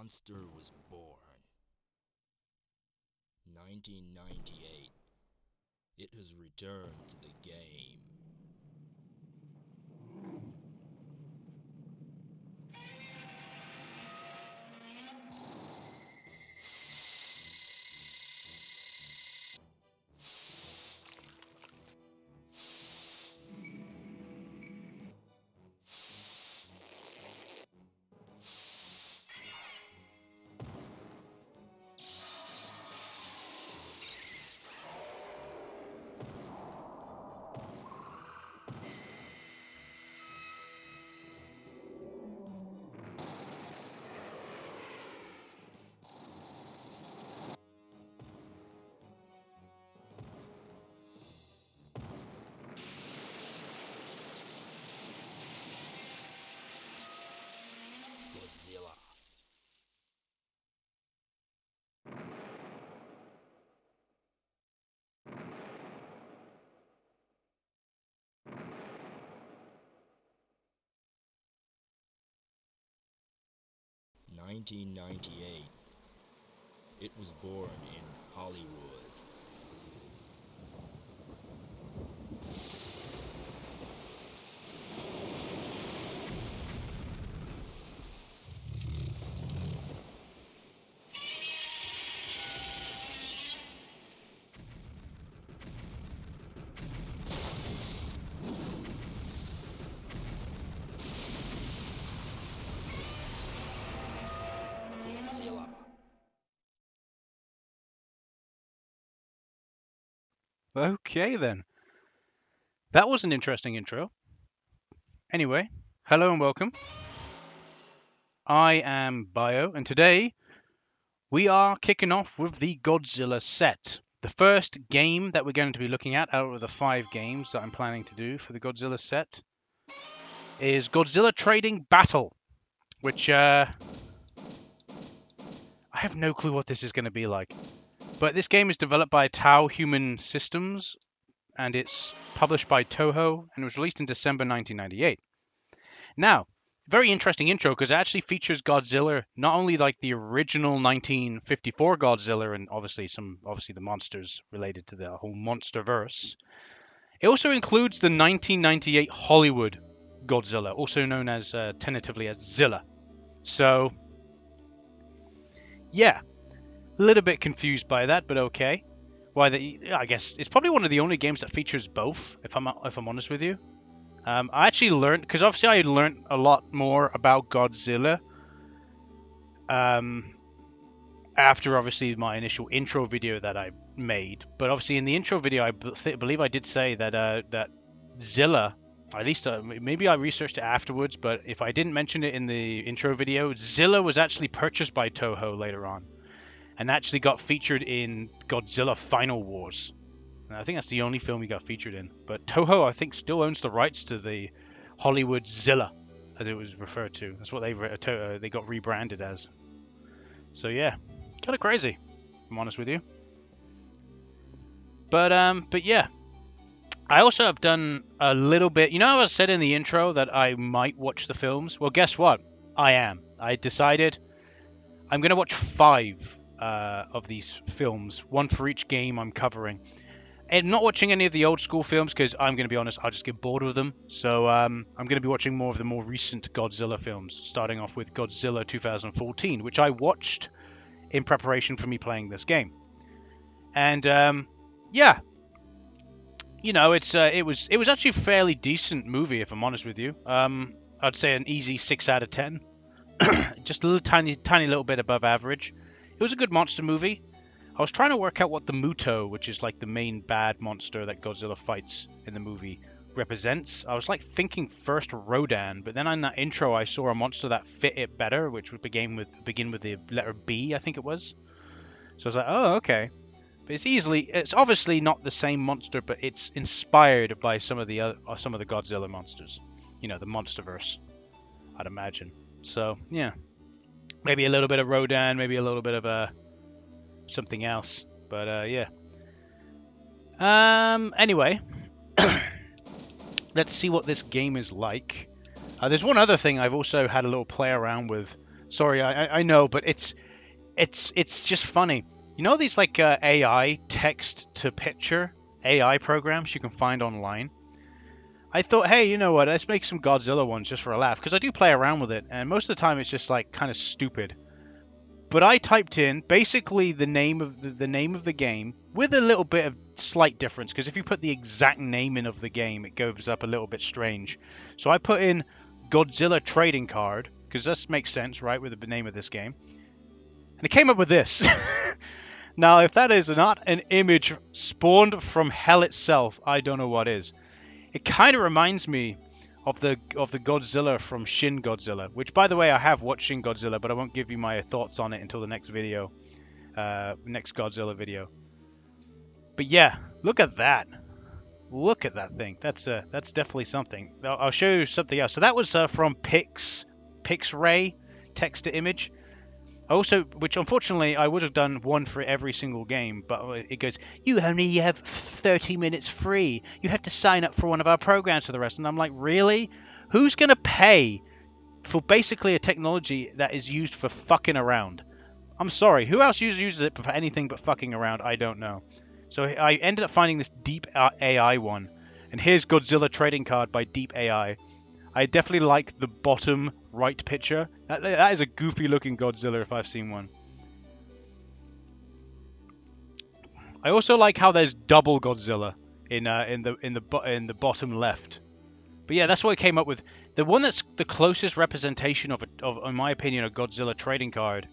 monster was born. 1998. It has returned to the game. Godzilla. (1998). It was born in Hollywood. Godzilla. Okay then. That was an interesting intro. Anyway, hello and welcome. I am Bio, and today we are kicking off with the Godzilla set. The first game that we're going to be looking at out of the 5 games that I'm planning to do for the Godzilla set is Godzilla Trading Battle, which I have no clue what this is going to be like. But this game is developed by Toho Human Systems, and it's published by Toho, and it was released in December 1998. Now, very interesting intro because it actually features Godzilla, not only like the original 1954 Godzilla and obviously the monsters related to the whole monsterverse. It also includes the 1998 Hollywood Godzilla, also known as tentatively as Zilla. So, yeah, a little bit confused by that, but okay. I guess it's probably one of the only games that features both, if I'm honest with you. I actually learned, because obviously I learned a lot more about Godzilla after obviously my initial intro video that I made. But obviously in the intro video, I believe I did say that that Zilla, at least maybe I researched it afterwards, but if I didn't mention it in the intro video, Zilla was actually purchased by Toho later on, and actually got featured in Godzilla Final Wars. And I think that's the only film he got featured in. But Toho, I think, still owns the rights to the Hollywood Zilla, as it was referred to. That's what they got rebranded as. So yeah, kind of crazy, if I'm honest with you. But yeah, I also have done a little bit. You know, I said in the intro that I might watch the films. Well, guess what? I am. I decided I'm gonna watch 5 of these films, one for each game I'm covering. And not watching any of the old school films because I'm going to be honest, I'll just get bored with them. So I'm going to be watching more of the more recent Godzilla films, starting off with Godzilla 2014, which I watched in preparation for me playing this game. And yeah, you know, it was actually a fairly decent movie, if I'm honest with you. I'd say an easy 6 out of 10, just a little tiny little bit above average. It was a good monster movie. I was trying to work out what the Muto, which is like the main bad monster that Godzilla fights in the movie, represents. I was like thinking first Rodan, but then in that intro I saw a monster that fit it better, which would begin with the letter B, I think it was. So I was like, oh, okay. But it's obviously not the same monster, but it's inspired by some of the Godzilla monsters. You know, the MonsterVerse, I'd imagine. So yeah, maybe a little bit of Rodan, maybe a little bit of something else, but yeah. Anyway, let's see what this game is like. There's one other thing I've also had a little play around with Sorry, I know, but it's just funny. You know these like AI text to picture AI programs you can find online. I thought, hey, you know what? Let's make some Godzilla ones just for a laugh because I do play around with it, and most of the time it's just like kind of stupid. But I typed in basically the name of the game with a little bit of slight difference because if you put the exact name in of the game, it goes up a little bit strange. So I put in Godzilla trading card because this makes sense, right, with the name of this game, and it came up with this. Now, if that is not an image spawned from hell itself, I don't know what is. It kind of reminds me of the Godzilla from Shin Godzilla, which, by the way, I have watched Shin Godzilla, but I won't give you my thoughts on it until the next video, next Godzilla video. But yeah, look at that. Look at that thing. That's definitely something. I'll show you something else. So that was from PixRay, text to image. Also, which unfortunately I would have done one for every single game, but it goes, you only have 30 minutes free. You have to sign up for one of our programs for the rest. And I'm like, really? Who's going to pay for basically a technology that is used for fucking around? I'm sorry. Who else uses it for anything but fucking around? I don't know. So I ended up finding this Deep AI one. And here's Godzilla trading card by Deep AI. I definitely like the bottom right picture. That is a goofy looking Godzilla if I've seen one. I also like how there's double Godzilla in the bottom left. But yeah, that's what I came up with. The one that's the closest representation of in my opinion, a Godzilla trading card.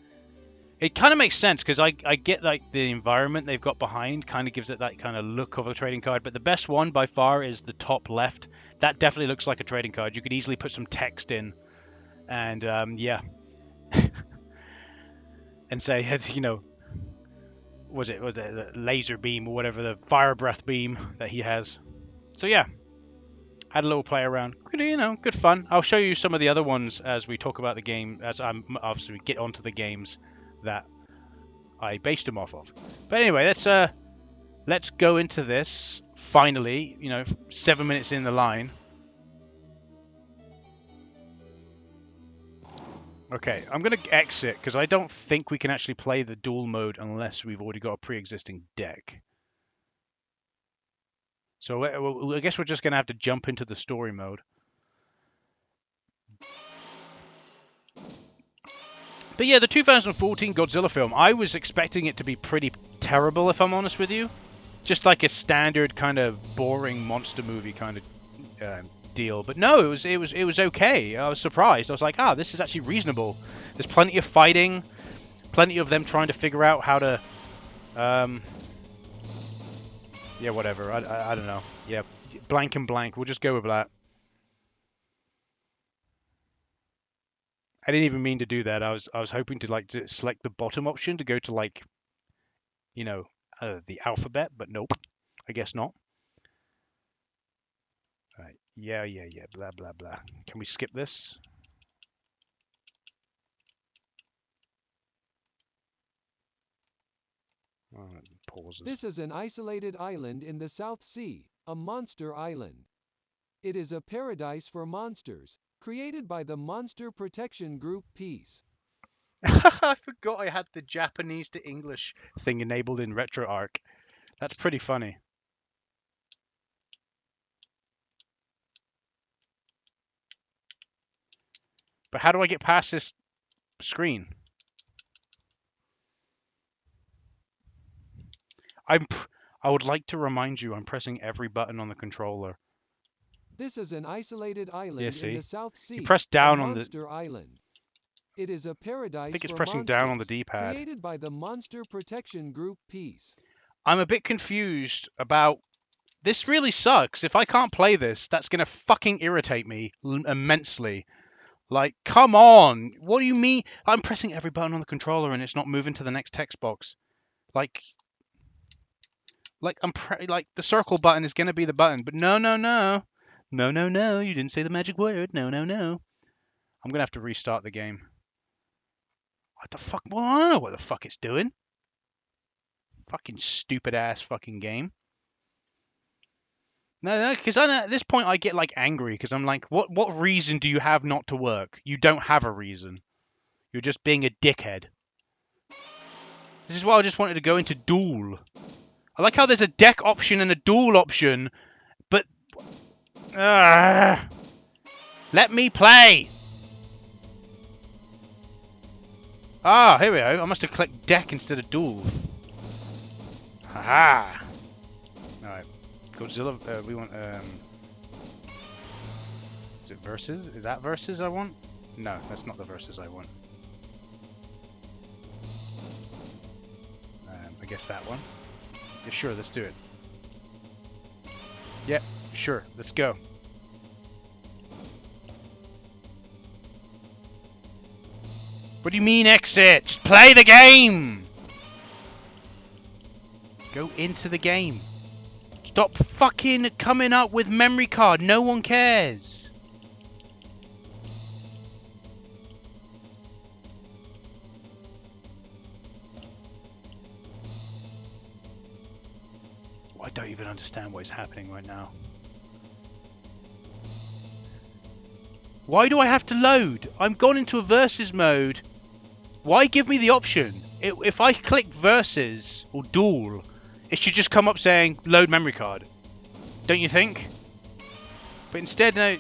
It kind of makes sense because I get like the environment they've got behind kind of gives it that kind of look of a trading card. But the best one by far is the top left. That definitely looks like a trading card. You could easily put some text in, and yeah, and say, you know, was it the laser beam or whatever, the fire breath beam that he has. So yeah, had a little play around. Good, you know, good fun. I'll show you some of the other ones as we talk about the game, as I'm obviously get onto the games that I based them off of. But anyway, let's go into this. Finally, you know, 7 minutes in the line. Okay, I'm going to exit because I don't think we can actually play the dual mode unless we've already got a pre-existing deck. So I guess we're just going to have to jump into the story mode. But yeah, the 2014 Godzilla film, I was expecting it to be pretty terrible, if I'm honest with you. Just like a standard kind of boring monster movie kind of deal. But no, it was okay. I was surprised. I was like, this is actually reasonable. There's plenty of fighting, plenty of them trying to figure out how to, yeah, whatever. I don't know. Yeah, blank and blank. We'll just go with that. I didn't even mean to do that. I was hoping to like to select the bottom option to go to like, you know, the alphabet, but nope. I guess not. All right. Yeah. Blah blah blah. Can we skip this? Pauses. This is an isolated island in the South Sea, a monster island. It is a paradise for monsters, created by the Monster Protection Group Peace. I forgot I had the Japanese to English thing enabled in RetroArch. That's pretty funny. But how do I get past this screen? I would like to remind you I'm pressing every button on the controller. This is an isolated island Yeah, in see? the South Sea, You press a down on the... monster island. It is a I paradise think it's for pressing down on the monsters, D-pad. created by the Monster Protection Group Peace. I'm a bit confused about... This really sucks. If I can't play this, that's going to fucking irritate me immensely. Like, come on. What do you mean? I'm pressing every button on the controller and it's not moving to the next text box. Like like the circle button is gonna be the button, but no. You didn't say the magic word. No. I'm gonna have to restart the game. What the fuck? Well, I don't know what the fuck it's doing. Fucking stupid ass fucking game. No, because at this point I get like angry because I'm like, what reason do you have not to work? You don't have a reason. You're just being a dickhead. This is why I just wanted to go into duel. I like how there's a deck option and a duel option, but... let me play! Ah, here we go. I must have clicked deck instead of duel. Haha! Alright. Godzilla, we want, is it versus? Is that versus I want? No, that's not the versus I want. I guess that one. Yeah, sure, let's do it. Yep, sure, let's go. What do you mean exit? Just play the game! Go into the game. Stop fucking coming up with memory card. No one cares. I don't even understand what is happening right now. Why do I have to load? I'm gone into a versus mode. Why give me the option? If I click versus or duel, it should just come up saying load memory card. Don't you think? But instead, no.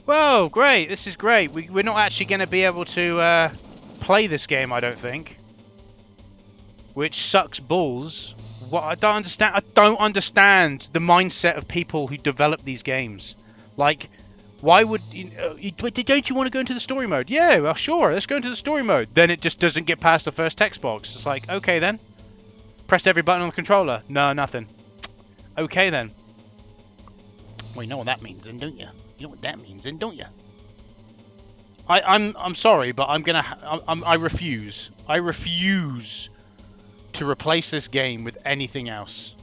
Whoa, great. This is great. We're not actually going to be able to play this game, I don't think. Which sucks balls. What I don't understand the mindset of people who develop these games. Like, why would don't you want to go into the story mode? Yeah, well, sure, let's go into the story mode. Then it just doesn't get past the first text box. It's like, okay then. Pressed every button on the controller. No, nothing. Okay then. Well, you know what that means then, don't you? You know what that means then, don't you? I'm sorry, but I refuse. I refuse to replace this game with anything else.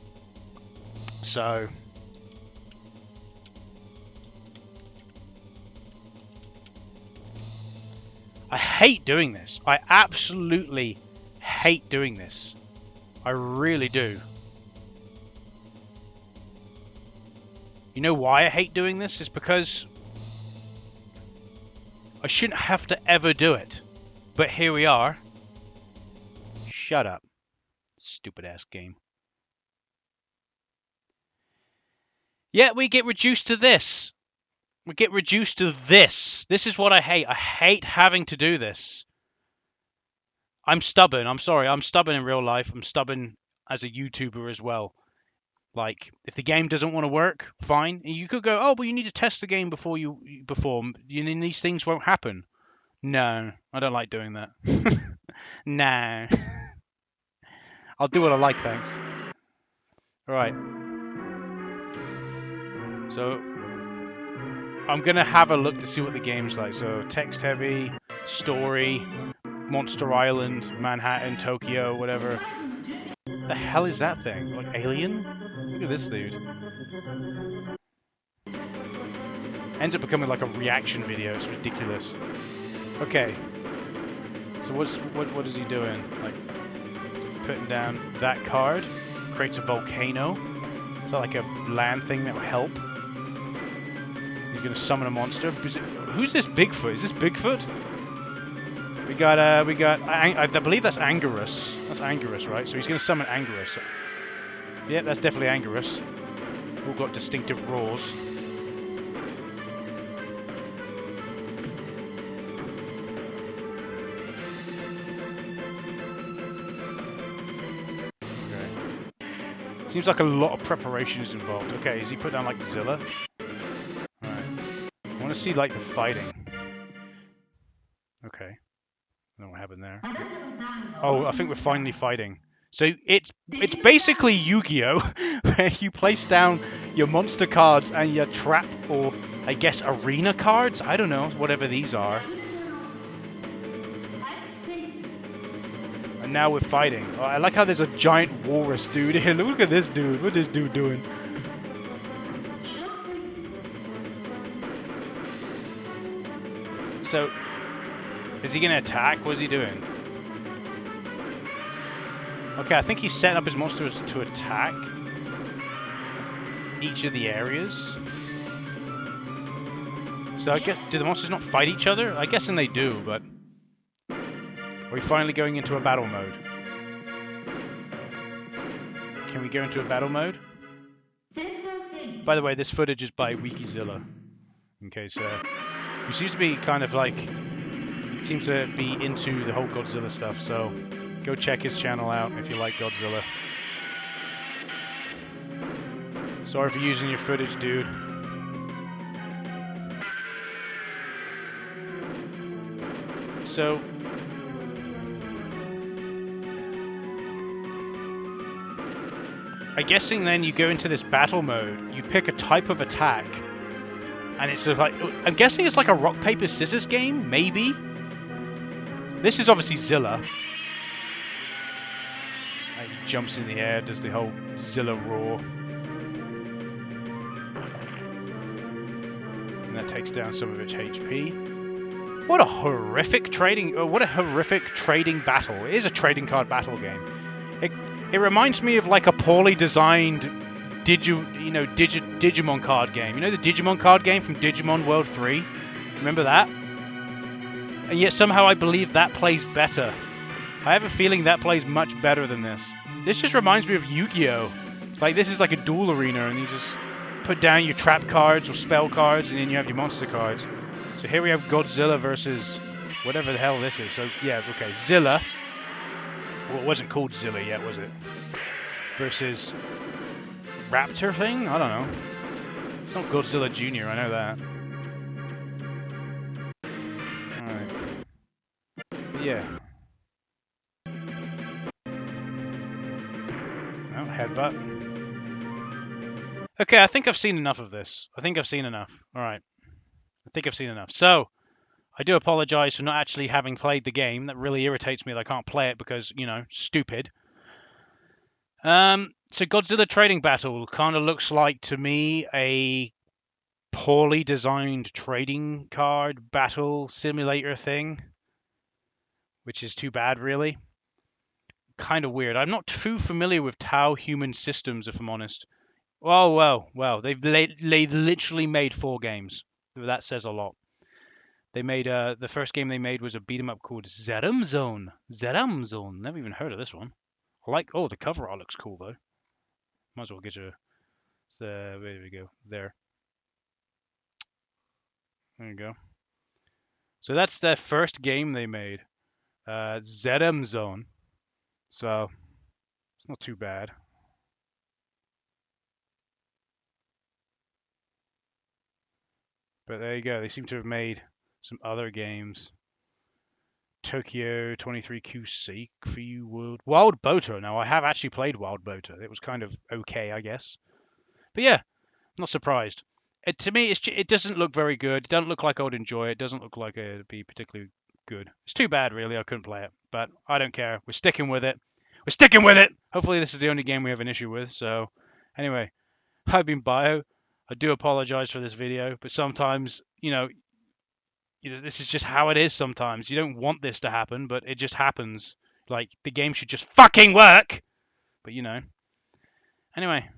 So I hate doing this. I absolutely hate doing this. I really do. You know why I hate doing this? It's because I shouldn't have to ever do it. But here we are. Shut up. Stupid ass game. Yeah, we get reduced to this. We get reduced to this. This is what I hate. I hate having to do this. I'm stubborn. I'm sorry. I'm stubborn in real life. I'm stubborn as a YouTuber as well. Like, if the game doesn't want to work, fine. You could go, oh, but you need to test the game before you perform. These things won't happen. No, I don't like doing that. No. I'll do what I like, thanks. Alright. So, I'm going to have a look to see what the game's like. So, text heavy, story, Monster Island, Manhattan, Tokyo, whatever. The hell is that thing? Like Alien? Look at this dude. Ends up becoming like a reaction video. It's ridiculous. Okay. So what is he doing? Like putting down that card creates a volcano. Is that like a land thing that will help? He's gonna summon a monster. Who's this Bigfoot? Is this Bigfoot? We got I believe that's Anguirus. That's Anguirus, right? So he's gonna summon Anguirus. Yeah, that's definitely Anguirus. All got distinctive roars. Okay. Seems like a lot of preparation is involved. Okay, is he put down like Godzilla? Alright. I want to see like the fighting. Okay. I don't know what happened there. Oh, I think we're finally fighting. So it's basically Yu-Gi-Oh! Where you place down your monster cards and your trap or, I guess, arena cards? I don't know, whatever these are. And now we're fighting. Oh, I like how there's a giant walrus dude here. Look at this dude. What is this dude doing? So, is he going to attack? What is he doing? Okay, I think he's setting up his monsters to attack each of the areas. So I guess, do the monsters not fight each other? I guess they do, but... Are we finally going into a battle mode? Can we go into a battle mode? By the way, this footage is by Wikizilla. In case, he seems to be kind of like... He seems to be into the whole Godzilla stuff, so... Go check his channel out if you like Godzilla. Sorry for using your footage, dude. So... I'm guessing then you go into this battle mode, you pick a type of attack, and it's like... I'm guessing it's like a rock, paper, scissors game? Maybe? This is obviously Zilla. He jumps in the air, does the whole Zilla roar. And that takes down some of its HP. What a horrific trading battle. It is a trading card battle game. It reminds me of like a poorly designed Digimon card game. You know the Digimon card game from Digimon World 3? Remember that? And yet somehow I believe that plays better. I have a feeling that plays much better than this. This just reminds me of Yu-Gi-Oh! Like this is like a duel arena and you just put down your trap cards or spell cards and then you have your monster cards. So here we have Godzilla versus whatever the hell this is. So yeah, okay, Zilla. Well, it wasn't called Zilla yet, was it? Versus Raptor thing? I don't know. It's not Godzilla Jr., I know that. Alright. But yeah. Oh, headbutt. Okay, I think I've seen enough of this. I think I've seen enough. Alright. I think I've seen enough. So, I do apologize for not actually having played the game. That really irritates me that I can't play it because, you know, stupid. So Godzilla Trading Battle kind of looks like, to me, a poorly designed trading card battle simulator thing. Which is too bad, really. Kind of weird. I'm not too familiar with Toho Human Systems, if I'm honest. Well. They've literally made 4 games. That says a lot. They made the first game they made was a beat 'em up called Zerum Zone. Never even heard of this one. I like. Oh, the cover art looks cool though. Might as well get you. Where do we go? There. There you go. So that's the first game they made. Zerum Zone. So it's not too bad. But there you go. They seem to have made some other games. Tokyo 23Q Seikfu World. Wild Boater. Now, I have actually played Wild Boater. It was kind of okay, I guess. But yeah, not surprised. To me, it doesn't look very good. It doesn't look like I would enjoy it. It doesn't look like it would be particularly good. It's too bad, really. I couldn't play it. But I don't care. We're sticking with it. We're sticking with it! Hopefully this is the only game we have an issue with. So, anyway, I've been Bio. I do apologize for this video. But sometimes, you know, this is just how it is sometimes. You don't want this to happen, but it just happens. Like, the game should just fucking work! But, you know. Anyway.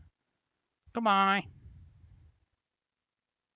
Goodbye.